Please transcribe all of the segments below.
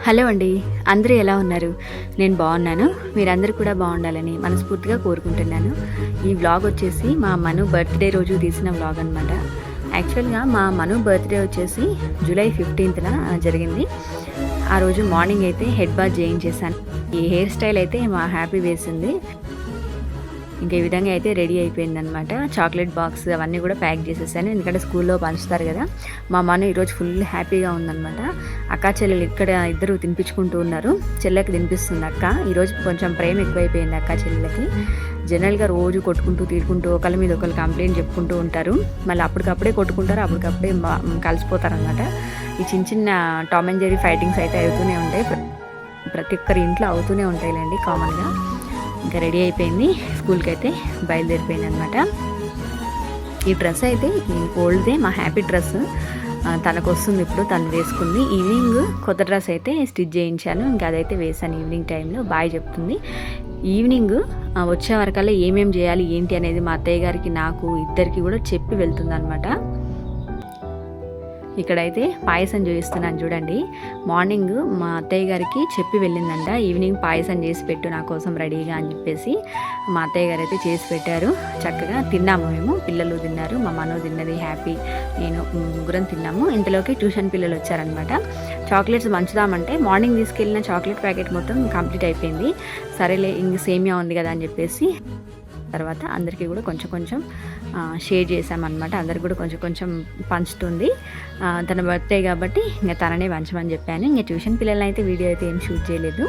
Hello అండి, అందరూ ఎలా ఉన్నారు? నేను బాగున్నాను. మీరందరూ కూడా బాగుండాలని మనస్ఫూర్తిగా కోరుకుంటున్నాను. ఈ వ్లాగ్ వచ్చేసి మా మను బర్త్డే రోజు తీసిన వ్లాగ్ అనమాట. యాక్చువల్గా మా మను బర్త్డే వచ్చేసి జూలై 15న జరిగింది. ఆ రోజు మార్నింగ్ అయితే హెడ్ బాత్ చేయించేసాను. ఈ హెయిర్ స్టైల్ అయితే మా హ్యాపీ వేసింది. ఇంకా ఈ విధంగా అయితే రెడీ అయిపోయిందనమాట. చాక్లెట్ బాక్స్ అవన్నీ కూడా ప్యాక్ చేసేసాను, ఎందుకంటే స్కూల్లో పంచుతారు కదా. మా మను ఈరోజు ఫుల్ హ్యాపీగా ఉందనమాట. అక్క చెల్లెలు ఇక్కడ ఇద్దరు తినిపించుకుంటూ ఉన్నారు. చెల్లెకి తినిపిస్తుంది అక్క. ఈరోజు కొంచెం ప్రేమ ఎక్కువైపోయింది అక్క చెల్లెలకి. జనరల్గా రోజు కొట్టుకుంటూ తీరుకుంటూ ఒకరి మీద ఒకరు కంప్లైంట్ చెప్పుకుంటూ ఉంటారు. మళ్ళీ అప్పటికప్పుడే కొట్టుకుంటారు, అప్పటికప్పుడే కలిసిపోతారు అనమాట. ఈ చిన్న చిన్న టామ్ అండ్ జెర్రీ ఫైటింగ్స్ అయితే అవుతూనే ఉంటాయి, ప్రతి ఒక్కరి ఇంట్లో అవుతూనే ఉంటాయిలేండి కామన్గా. ఇంకా రెడీ అయిపోయింది, స్కూల్కి అయితే బయలుదేరిపోయింది అనమాట. ఈ డ్రెస్ అయితే ఈ ఓల్డ్దే, మా హ్యాపీ డ్రెస్ తనకు వస్తుంది. ఇప్పుడు తను వేసుకుంది. ఈవినింగ్ కొత్త డ్రెస్ అయితే స్టిచ్ చేయించాను, ఇంకా అదైతే వేసాను ఈవినింగ్ టైంలో. బాయ్ చెప్తుంది. ఈవినింగ్ వచ్చే వరకల్లా ఏమేమి చేయాలి ఏంటి అనేది మా అత్తయ్య గారికి నాకు ఇద్దరికి కూడా చెప్పి వెళ్తుంది అనమాట. ఇక్కడైతే పాయసం చూపిస్తున్నాను చూడండి. మార్నింగ్ మా అత్తయ్య గారికి చెప్పి వెళ్ళిందంట, ఈవినింగ్ పాయసం చేసి పెట్టు నా కోసం రెడీగా అని చెప్పేసి. మా అత్తయ్య గారు అయితే చేసి పెట్టారు. చక్కగా తిన్నాము మేము, పిల్లలు తిన్నారు, మా మను తిన్నది, హ్యాపీ, నేను ముగ్గురం తిన్నాము. ఇంతలోకి ట్యూషన్ పిల్లలు వచ్చారనమాట. చాక్లెట్స్ పంచుదామంటే మార్నింగ్ తీసుకెళ్ళిన చాక్లెట్ ప్యాకెట్ మొత్తం కంప్లీట్ అయిపోయింది. సరేలే ఇంక సేమియా ఉంది కదా అని చెప్పేసి తర్వాత అందరికీ కూడా కొంచెం కొంచెం షేర్ చేసామన్నమాట. అందరికి కూడా కొంచెం కొంచెం పంచుతుంది. తన బర్త్డే కాబట్టి ఇంకా తననే పంచమని చెప్పాను. ఇంకా ట్యూషన్ పిల్లలని అయితే వీడియో అయితే ఏం షూట్ చేయలేదు.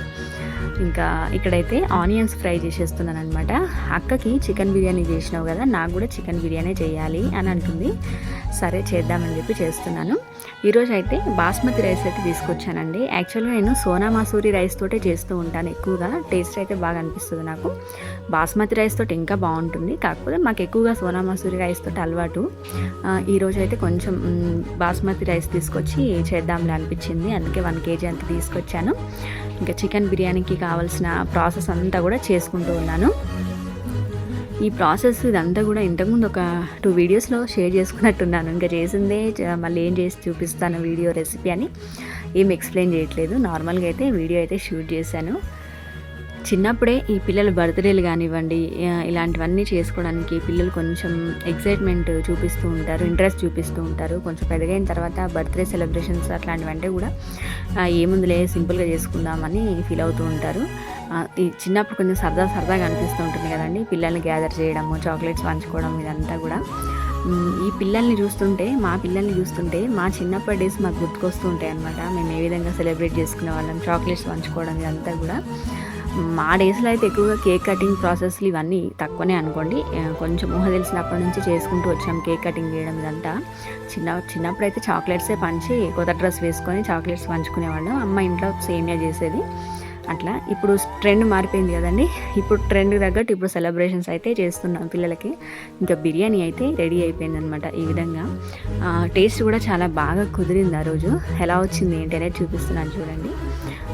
ఇంకా ఇక్కడైతే ఆనియన్స్ ఫ్రై చేసేస్తున్నాను అనమాట. అక్కకి చికెన్ బిర్యానీ చేసినావు కదా, నాకు కూడా చికెన్ బిర్యానీ చేయాలి అని అంటుంది. సరే చేద్దామని చెప్పి చేస్తున్నాను. ఈరోజు అయితే బాస్మతి రైస్ అయితే తీసుకొచ్చానండి. యాక్చువల్గా నేను సోనా మసూరి రైస్ తోటే చేస్తూ ఉంటాను ఎక్కువగా. టేస్ట్ అయితే బాగా అనిపిస్తుంది నాకు. బాస్మతి రైస్ తోటి ఇంకా బాగుంటుంది, కాకపోతే మాకు ఎక్కువగా సోనా మసూరి రైస్ తోటి అలవాటు. ఈరోజు అయితే కొంచెం బాస్మతి రైస్ తీసుకొచ్చి చేద్దాంలే అనిపించింది, అందుకే 1 kg అంత తీసుకొచ్చాను. ఇంకా చికెన్ బిర్యానీకి కావాల్సిన ప్రాసెస్ అంతా కూడా చేసుకుంటూ ఉన్నాను. ఈ ప్రాసెస్ ఇదంతా కూడా ఇంతకుముందు ఒక 2 వీడియోస్లో షేర్ చేసుకున్నట్టున్నాను. ఇంకా చేసిందే మళ్ళీ ఏం చేసి చూపిస్తాను వీడియో రెసిపీ అని ఏం ఎక్స్ప్లెయిన్ చేయట్లేదు. నార్మల్గా అయితే వీడియో అయితే షూట్ చేశాను. చిన్నప్పుడే ఈ పిల్లల బర్త్డేలు కానివ్వండి, ఇలాంటివన్నీ చేసుకోవడానికి పిల్లలు కొంచెం ఎగ్జైట్మెంట్ చూపిస్తూ ఉంటారు, ఇంట్రెస్ట్ చూపిస్తూ ఉంటారు. కొంచెం పెద్దగైన తర్వాత బర్త్డే సెలబ్రేషన్స్ అట్లాంటివంటే కూడా ఏముందిలే సింపుల్గా చేసుకుందామని ఫీల్ అవుతూ ఉంటారు. ఈ చిన్నప్పుడు కొంచెం సరదాగా అనిపిస్తూ ఉంటుంది కదండి, పిల్లల్ని గ్యాదర్ చేయడము, చాక్లెట్స్ పంచుకోవడం, ఇదంతా కూడా. ఈ పిల్లల్ని చూస్తుంటే, మా పిల్లల్ని చూస్తుంటే మా చిన్నప్పటి డేస్ మాకు గుర్తుకొస్తూ ఉంటాయి అన్నమాట. మేము ఏ విధంగా సెలబ్రేట్ చేసుకునే వాళ్ళం, చాక్లెట్స్ పంచుకోవడం, ఇదంతా కూడా. మా డేస్లో అయితే ఎక్కువగా కేక్ కటింగ్ ప్రాసెస్లు ఇవన్నీ తక్కువనే అనుకోండి. కొంచెం ఊహ తెలిసినప్పటి నుంచి చేసుకుంటూ వచ్చాం కేక్ కటింగ్ చేయడం ఇదంతా. చిన్నప్పుడు అయితే చాక్లెట్సే పంచి కొత్త డ్రెస్ వేసుకొని చాక్లెట్స్ పంచుకునేవాళ్ళం. అమ్మ ఇంట్లో సేమియా చేసేది అట్లా. ఇప్పుడు ట్రెండ్ మారిపోయింది కదండి. ఇప్పుడు ట్రెండ్ తగ్గట్టు ఇప్పుడు సెలబ్రేషన్స్ అయితే చేస్తున్నాం పిల్లలకి. ఇంకా బిర్యానీ అయితే రెడీ అయిపోయింది అనమాట. ఈ విధంగా టేస్ట్ కూడా చాలా బాగా కుదిరింది. ఆ రోజు ఎలా వచ్చింది ఏంటి అనేది చూపిస్తున్నాను చూడండి.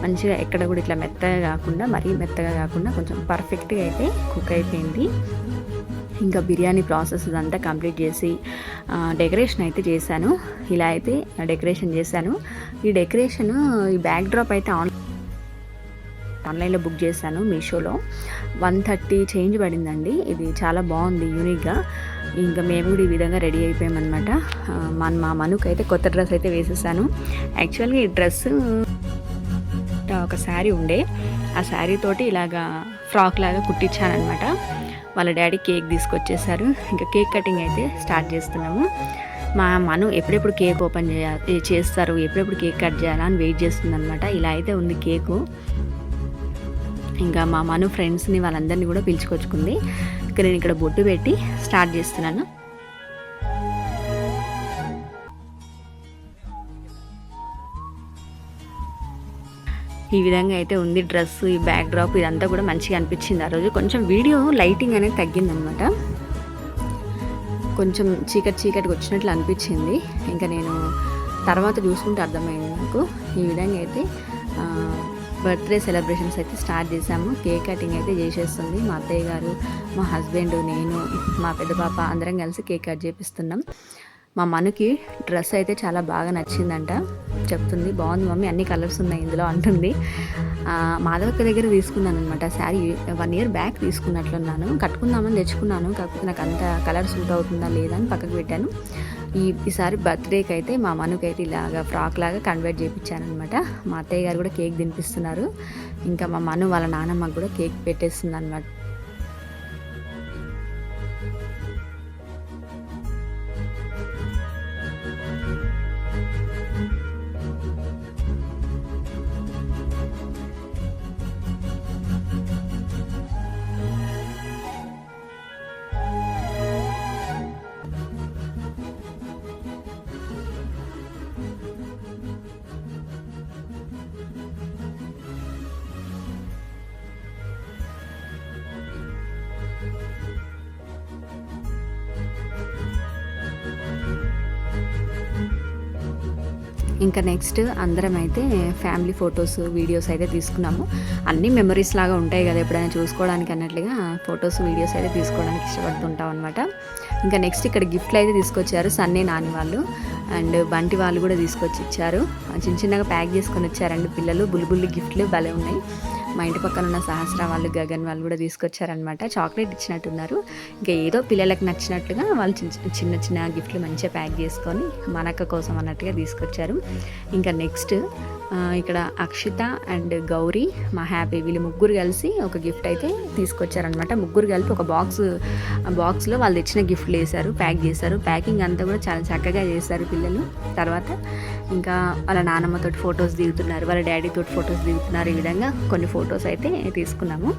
మంచిగా ఎక్కడ కూడా ఇట్లా మెత్తగా కాకుండా, మరీ మెత్తగా కాకుండా కొంచెం పర్ఫెక్ట్గా అయితే కుక్ అయిపోయింది. ఇంకా బిర్యానీ ప్రాసెస్ ఇదంతా కంప్లీట్ చేసి డెకరేషన్ అయితే చేశాను. ఇలా అయితే డెకరేషన్ చేశాను. ఈ డెకరేషన్, ఈ బ్యాక్ డ్రాప్ అయితే ఆన్లైన్లో బుక్ చేశాను మీషోలో. 130 చేంజ్ పడిందండి. ఇది చాలా బాగుంది, యూనిక్గా. ఇంకా మేము కూడా ఈ విధంగా రెడీ అయిపోయామన్నమాట. మా మనుకు అయితే కొత్త డ్రెస్ అయితే వేసేసాను. యాక్చువల్గా ఈ డ్రెస్ ఒక శారీ ఉండే, ఆ శారీ తోటి ఇలాగా ఫ్రాక్ లాగా కుట్టించానమాట. వాళ్ళ డాడీ కేక్ తీసుకొచ్చేసారు. ఇంకా కేక్ కటింగ్ అయితే స్టార్ట్ చేస్తున్నాము. మా మను ఎప్పుడెప్పుడు కేక్ ఓపెన్ చేస్తారు, ఎప్పుడెప్పుడు కేక్ కట్ చేయాలా అని వెయిట్ చేస్తుంది అనమాట. ఇలా అయితే ఉంది కేకు. ఇంకా మా మను ఫ్రెండ్స్ని వాళ్ళందరినీ కూడా పిలుచుకొచ్చుకుంది. ఇంకా నేను ఇక్కడ బొట్టు పెట్టి స్టార్ట్ చేస్తున్నాను. ఈ విధంగా అయితే ఉంది డ్రెస్. ఈ బ్యాక్ డ్రాప్ ఇదంతా కూడా మంచిగా అనిపించింది. ఆ రోజు కొంచెం వీడియో లైటింగ్ అనేది తగ్గిందనమాట, కొంచెం చీకటిగా వచ్చినట్లు అనిపించింది. ఇంకా నేను తర్వాత చూసుకుంటే అర్థమైంది నాకు. ఈ విధంగా అయితే బర్త్డే సెలబ్రేషన్స్ అయితే స్టార్ట్ చేసాము. కేక్ కటింగ్ అయితే చేసేస్తుంది మా అత్తయ్య గారు, మా హస్బెండ్, నేను, మా పెద్ద పాప అందరం కలిసి కేక్ కట్ చేపిస్తున్నాం. మా మనుకి డ్రెస్ అయితే చాలా బాగా నచ్చిందంట. చెప్తుంది బాగుంది మమ్మీ, అన్ని కలర్స్ ఉన్నాయి ఇందులో అంటుంది. మాధవక్క దగ్గర తీసుకున్నాను అనమాట శారీ. 1 year బ్యాక్ తీసుకున్నట్లున్నాను. కట్టుకుందామని తెచ్చుకున్నాను, కాకపోతే నాకు అంత కలర్ సూట్ అవుతుందా లేదా అని పక్కకు పెట్టాను. ఈసారి బర్త్డేకి అయితే మా మనుకి అయితే ఇలాగా ఫ్రాక్ లాగా కన్వర్ట్ చేయించాను అనమాట. మా అత్తయ్య గారు కూడా కేక్ తినిపిస్తున్నారు. ఇంకా మా మను వాళ్ళ నాన్నమ్మకు కూడా కేక్ పెట్టేస్తుంది అనమాట. ఇంకా నెక్స్ట్ అందరం అయితే ఫ్యామిలీ ఫొటోస్ వీడియోస్ అయితే తీసుకున్నాము. అన్నీ మెమరీస్ లాగా ఉంటాయి కదా, ఎప్పుడైనా చూసుకోవడానికి అన్నట్లుగా ఫొటోస్ వీడియోస్ అయితే తీసుకోవడానికి ఇష్టపడుతుంటాం అనమాట. ఇంకా నెక్స్ట్ ఇక్కడ గిఫ్ట్లు అయితే తీసుకొచ్చారు సన్నీ నాని వాళ్ళు అండ్ బంటి వాళ్ళు కూడా తీసుకొచ్చి ఇచ్చారు. చిన్న చిన్నగా ప్యాక్ చేసుకొని వచ్చారండి పిల్లలు. బుల్బుల్లి గిఫ్ట్లు భలే ఉన్నాయి. మా ఇంటి పక్కన ఉన్న సహస్ర వాళ్ళు గగన్ వాళ్ళు కూడా తీసుకొచ్చారనమాట. చాక్లెట్ ఇచ్చినట్టున్నారు. ఇంకా ఏదో పిల్లలకు నచ్చినట్టుగా వాళ్ళు చిన్న చిన్న గిఫ్ట్లు మంచిగా ప్యాక్ చేసుకొని మనక్క కోసం అన్నట్టుగా తీసుకొచ్చారు. ఇంకా నెక్స్ట్ ఇక్కడ అక్షిత అండ్ గౌరీ మా హ్యాపీ వీళ్ళు ముగ్గురు కలిసి ఒక గిఫ్ట్ అయితే తీసుకొచ్చారనమాట. ముగ్గురు కలిపి ఒక బాక్స్లో వాళ్ళు తెచ్చిన గిఫ్ట్లు వేశారు, ప్యాక్ చేశారు. ప్యాకింగ్ అంతా కూడా చాలా చక్కగా చేశారు పిల్లలు. తర్వాత ఇంకా వాళ్ళ నాన్నమ్మతోటి ఫొటోస్ దిగుతున్నారు, వాళ్ళ డాడీతోటి ఫొటోస్ దిగుతున్నారు. ఈ విధంగా కొన్ని ఫొటోస్ అయితే తీసుకున్నాము.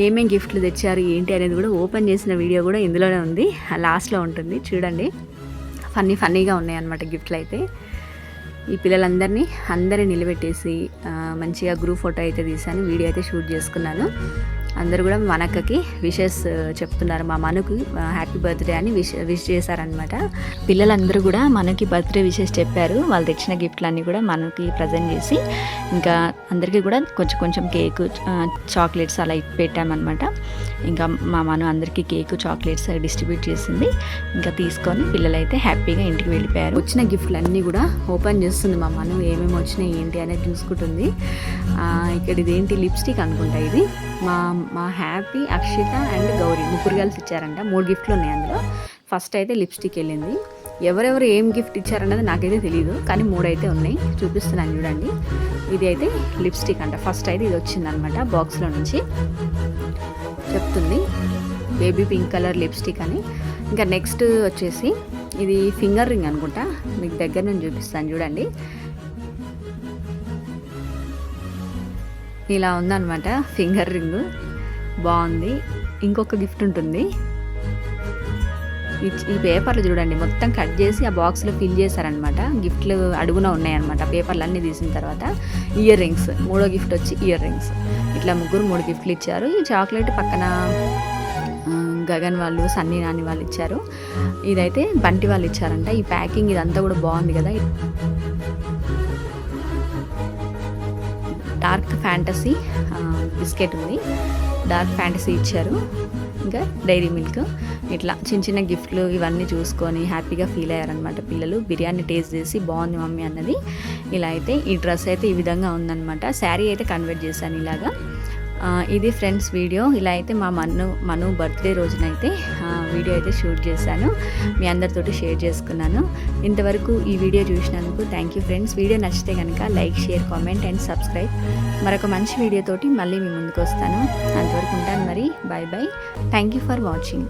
ఏమేం గిఫ్ట్లు తెచ్చారు ఏంటి అనేది కూడా ఓపెన్ చేసిన వీడియో కూడా ఇందులోనే ఉంది, లాస్ట్లో ఉంటుంది చూడండి. ఫన్నీగా ఉన్నాయి అన్నమాట గిఫ్ట్లు అయితే. ఈ పిల్లలందరినీ నిలబెట్టేసి మంచిగా గ్రూప్ ఫోటో అయితే తీశాను, వీడియో అయితే షూట్ చేసుకున్నాను. అందరూ కూడా మనక్కకి విషెస్ చెప్తున్నారు. మా మనుకి హ్యాపీ బర్త్డే అని విష్ చేశారనమాట. పిల్లలందరూ కూడా మనకి బర్త్డే విషెస్ చెప్పారు. వాళ్ళు తెచ్చిన గిఫ్ట్లన్నీ కూడా మనకి ప్రజెంట్ చేసి ఇంకా అందరికీ కూడా కొంచెం కేకు చాక్లెట్స్ అలా పెట్టామన్నమాట. ఇంకా మా మను అందరికీ కేకు చాక్లెట్స్ డిస్ట్రిబ్యూట్ చేసింది. ఇంకా తీసుకొని పిల్లలైతే హ్యాపీగా ఇంటికి వెళ్ళిపోయారు. వచ్చిన గిఫ్ట్లన్నీ కూడా ఓపెన్ చేస్తుంది మా మను, ఏమేమి వచ్చినాయి ఏంటి అనేది చూసుకుంటుంది. ఇక్కడ ఇదేంటి లిప్స్టిక్ అనుకుంటా. ఇది మా హ్యాపీ, అక్షిత అండ్ గౌరీ ముగ్గురు కలిసి ఇచ్చారంట. 3 గిఫ్ట్లు ఉన్నాయి అందులో. ఫస్ట్ అయితే లిప్స్టిక్ వెళ్ళింది. ఎవరెవరు ఏం గిఫ్ట్ ఇచ్చారన్నది నాకైతే తెలియదు, కానీ 3 అయితే ఉన్నాయి, చూపిస్తున్నాను చూడండి. ఇది అయితే లిప్స్టిక్ అంట. ఫస్ట్ అయితే ఇది వచ్చిందనమాట బాక్స్లో నుంచి, చెప్తుంది బేబీ పింక్ కలర్ లిప్స్టిక్ అని. ఇంకా నెక్స్ట్ వచ్చేసి ఇది ఫింగర్ రింగ్ అనుకుంటా, మీకు దగ్గర నుంచి చూపిస్తాను చూడండి. ఇలా ఉందన్నమాట ఫింగర్ రింగ్, బాగుంది. ఇంకొక గిఫ్ట్ ఉంటుంది. ఈ పేపర్లు చూడండి మొత్తం కట్ చేసి ఆ బాక్స్లో ఫిల్ చేశారనమాట. గిఫ్ట్లు అడుగున ఉన్నాయన్నమాట. పేపర్లు అన్నీ తీసిన తర్వాత ఇయర్ రింగ్స్, 3వ గిఫ్ట్ వచ్చి ఇయర్ రింగ్స్. ఇట్లా ముగ్గురు 3 గిఫ్ట్లు ఇచ్చారు. ఈ చాక్లెట్ పక్కన గగన్ వాళ్ళు, సన్నీ నాని వాళ్ళు ఇచ్చారు. ఇదైతే బంటి వాళ్ళు ఇచ్చారంట. ఈ ప్యాకింగ్ ఇదంతా కూడా బాగుంది కదా. డార్క్ ఫ్యాంటసీ బిస్కెట్ ఉంది, డార్క్ ఫ్యాంటసీ ఇచ్చారు. ఇంకా డైరీ మిల్క్. ఇట్లా చిన్న గిఫ్ట్లు ఇవన్నీ చూసుకొని హ్యాపీగా ఫీల్ అయ్యారనమాట పిల్లలు. బిర్యానీ టేస్ట్ చేసి బాగుంది మమ్మీ అన్నది. ఇలా అయితే ఈ డ్రెస్ అయితే ఈ విధంగా ఉందన్నమాట. శారీ అయితే కన్వర్ట్ చేశాను ఇలాగా. ఇది ఫ్రెండ్స్ వీడియో. ఇలా అయితే మా మను బర్త్డే రోజునైతే వీడియో అయితే షూట్ చేశాను, మీ అందరితోటి షేర్ చేసుకున్నాను. ఇంతవరకు ఈ వీడియో చూసినందుకు థ్యాంక్ యూ ఫ్రెండ్స్. వీడియో నచ్చితే కనుక like, share, comment and subscribe. మరొక మంచి వీడియోతోటి మళ్ళీ మీ ముందుకు వస్తాను. అంతవరకు ఉంటాను మరి. Bye bye. Thank you for watching.